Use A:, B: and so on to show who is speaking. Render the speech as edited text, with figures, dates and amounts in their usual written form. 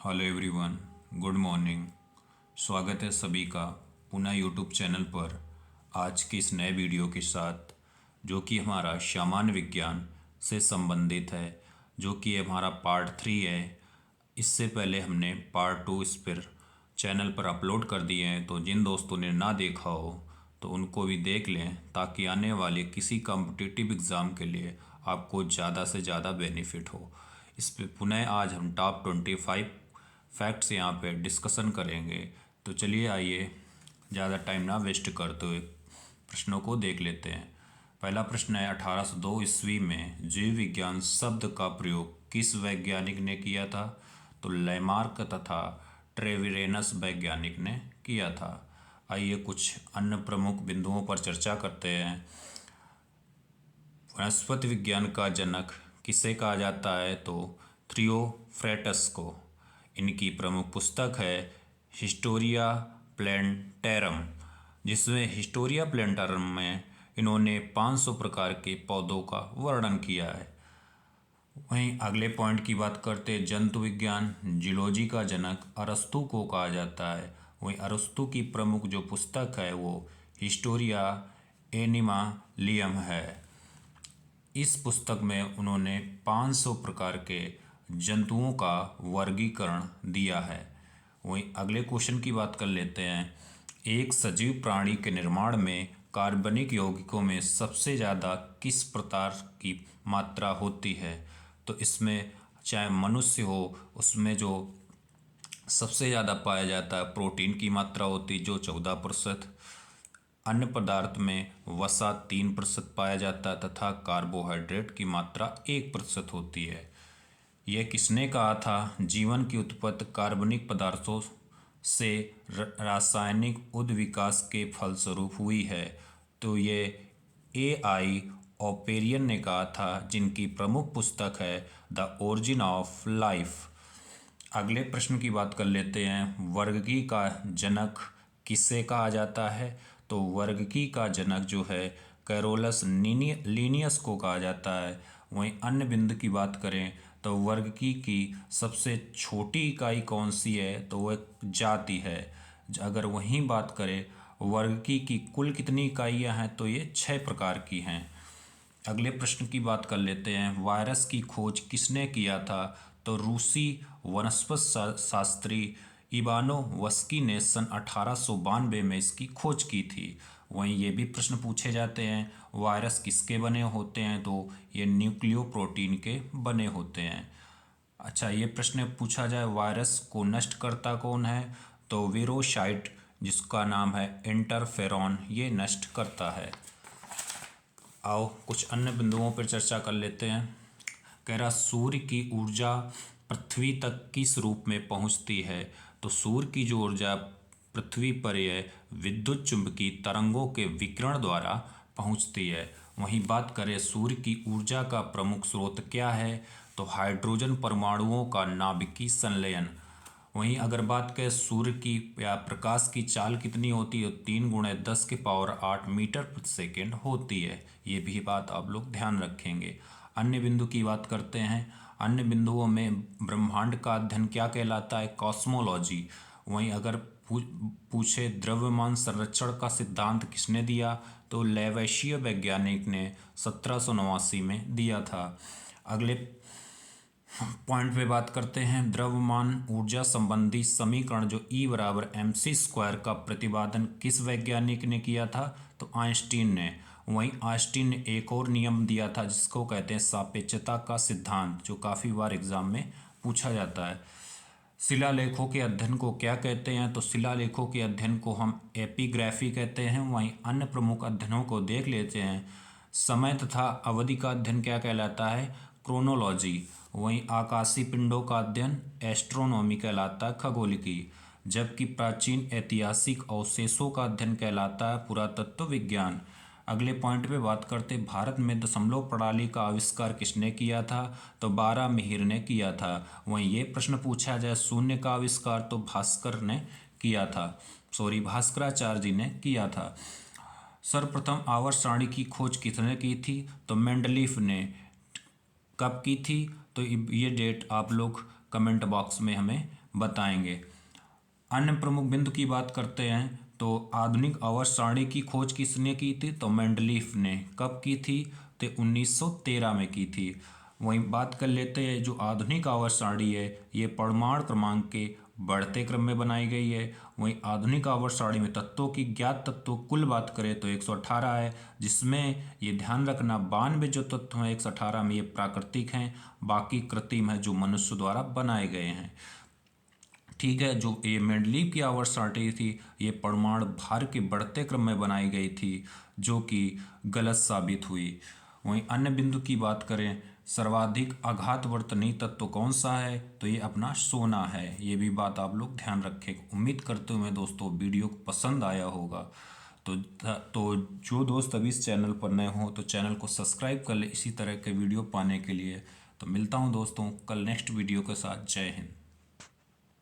A: Hello everyone, good morning. स्वागत है सभी का पुनः यूट्यूब चैनल पर आज के इस नए वीडियो के साथ, जो कि हमारा सामान्य विज्ञान से संबंधित है, जो कि हमारा पार्ट 3 है। इससे पहले हमने पार्ट 2 इस पर चैनल पर अपलोड कर दिए हैं, तो जिन दोस्तों ने ना देखा हो तो उनको भी देख लें, ताकि आने वाले किसी कॉम्पिटिटिव एग्ज़ाम के लिए आपको ज़्यादा से ज़्यादा बेनिफिट हो। इस पे पुनः आज हम टॉप 25 फैक्ट्स यहाँ पे डिस्कशन करेंगे। तो चलिए आइए ज़्यादा टाइम ना वेस्ट करते हुए प्रश्नों को देख लेते हैं। पहला प्रश्न है, 1802 ईस्वी में जीव विज्ञान शब्द का प्रयोग किस वैज्ञानिक ने किया था? तो लैमार्क तथा ट्रेविरेनस वैज्ञानिक ने किया था। आइए कुछ अन्य प्रमुख बिंदुओं पर चर्चा करते हैं। वनस्पति विज्ञान का जनक किसे कहा जाता है? तो थियोफ्रेटस को। इनकी प्रमुख पुस्तक है हिस्टोरिया प्लेंटेरम, जिसमें हिस्टोरिया प्लेंटेरम में इन्होंने 500 प्रकार के पौधों का वर्णन किया है। वहीं अगले पॉइंट की बात करते हैं, जंतु विज्ञान जूलॉजी का जनक अरस्तु को कहा जाता है। वहीं अरस्तु की प्रमुख जो पुस्तक है वो हिस्टोरिया एनिमालियम है। इस पुस्तक में उन्होंने 500 प्रकार के जंतुओं का वर्गीकरण दिया है। वहीं अगले क्वेश्चन की बात कर लेते हैं, एक सजीव प्राणी के निर्माण में कार्बनिक यौगिकों में सबसे ज़्यादा किस प्रकार की मात्रा होती है? तो इसमें चाहे मनुष्य हो, उसमें जो सबसे ज़्यादा पाया जाता है प्रोटीन की मात्रा होती है जो 14%, अन्य पदार्थ में वसा 3% पाया जाता है तथा कार्बोहाइड्रेट की मात्रा 1% होती है। यह किसने कहा था? जीवन की उत्पत्ति कार्बनिक पदार्थों से रासायनिक उद्विकास के फलस्वरूप हुई है। तो ये AI ओपेरियन ने कहा था, जिनकी प्रमुख पुस्तक है द ओरिजिन ऑफ लाइफ। अगले प्रश्न की बात कर लेते हैं, वर्गकी का जनक किसे कहा जाता है? तो वर्गकी का जनक जो है कैरोलस लीनियस को कहा जाता है। वहीं अन्य बिंदु की बात करें तो वर्गकी की सबसे छोटी इकाई कौन सी है? तो वह जाति है। अगर वहीं बात करें वर्गकी की कुल कितनी इकाइयां हैं, तो ये 6 प्रकार की हैं। अगले प्रश्न की बात कर लेते हैं, वायरस की खोज किसने किया था? तो रूसी वनस्पति शास्त्री इवानोवस्की ने सन 1892 में इसकी खोज की थी। वहीं ये भी प्रश्न पूछे जाते हैं, वायरस किसके बने होते हैं? तो ये न्यूक्लियोप्रोटीन के बने होते हैं। अच्छा, ये प्रश्न पूछा जाए, वायरस को नष्ट करता कौन है? तो वीरोसाइट, जिसका नाम है इंटरफेरॉन, ये नष्ट करता है। आओ कुछ अन्य बिंदुओं पर चर्चा कर लेते हैं। कह रहा, सूर्य की ऊर्जा पृथ्वी तक किस रूप में पहुंचती है? तो सूर्य की जो ऊर्जा पृथ्वी पर यह विद्युत चुंबकीय तरंगों के विकिरण द्वारा पहुंचती है। वहीं बात करें सूर्य की ऊर्जा का प्रमुख स्रोत क्या है? तो हाइड्रोजन परमाणुओं का नाभिकीय संलयन। वहीं अगर बात करें सूर्य की या प्रकाश की चाल कितनी होती है, 3 × 10⁸ मीटर प्रति सेकेंड होती है। ये भी बात आप लोग ध्यान रखेंगे। अन्य बिंदु की बात करते हैं, अन्य बिंदुओं में ब्रह्मांड का अध्ययन क्या कहलाता है? कॉस्मोलॉजी। वहीं अगर पूछे द्रव्यमान संरक्षण का सिद्धांत किसने दिया? तो लैवोसियर वैज्ञानिक ने 1789 में दिया था। अगले पॉइंट पे बात करते हैं, द्रव्यमान ऊर्जा संबंधी समीकरण जो E = mc² का प्रतिपादन किस वैज्ञानिक ने किया था? तो आइंस्टीन ने। वहीं आइंस्टीन ने एक और नियम दिया था जिसको कहते हैं सापेक्षता का सिद्धांत, जो काफ़ी बार एग्जाम में पूछा जाता है। शिलालेखों के अध्ययन को क्या कहते हैं? तो शिलालेखों के अध्ययन को हम एपिग्राफी कहते हैं। वहीं अन्य प्रमुख अध्ययनों को देख लेते हैं। समय तथा अवधि का अध्ययन क्या कहलाता है? क्रोनोलॉजी। वहीं आकाशीय पिंडों का अध्ययन एस्ट्रोनॉमी कहलाता है, खगोलिकी। जबकि प्राचीन ऐतिहासिक अवशेषों का अध्ययन कहलाता है पुरातत्व विज्ञान। अगले पॉइंट पे बात करते, भारत में दशमलव प्रणाली का आविष्कार किसने किया था? तो बारहमिहिर ने किया था। वहीं ये प्रश्न पूछा जाए शून्य का आविष्कार, तो भास्कर ने किया था, भास्कराचार्य जी ने किया था। सर्वप्रथम आवर्त सारणी की खोज किसने की थी? तो मेंडलीफ ने। कब की थी? तो ये डेट आप लोग कमेंट बॉक्स में हमें बताएंगे। अन्य प्रमुख बिंदु की बात करते हैं तो आधुनिक आवर्त सारणी की खोज किसने की थी? तो मेंडलीफ ने। कब की थी? तो 1913 में की थी। वहीं बात कर लेते हैं जो आधुनिक आवर्त सारणी है ये परमाणु क्रमांक के बढ़ते क्रम में बनाई गई है। वहीं आधुनिक आवर्त सारणी में तत्वों की ज्ञात तत्वों कुल बात करें तो 118 है, जिसमें ये ध्यान रखना 92 जो तत्व हैं 118 में ये प्राकृतिक हैं, बाकी कृत्रिम है जो मनुष्य द्वारा बनाए गए हैं। ठीक है, जो ये मेंडलीव की आवर्त सारणी थी ये परमाणु भार के बढ़ते क्रम में बनाई गई थी, जो कि गलत साबित हुई। वहीं अन्य बिंदु की बात करें, सर्वाधिक आघात वर्तनी तत्व कौन सा है? तो ये अपना सोना है। ये भी बात आप लोग ध्यान रखें। उम्मीद करते हुए दोस्तों वीडियो पसंद आया होगा। तो जो दोस्त अभी इस चैनल पर नए हों तो चैनल को सब्सक्राइब कर ले इसी तरह के वीडियो पाने के लिए। तो मिलता हूँ दोस्तों कल नेक्स्ट वीडियो के साथ। जय हिंद।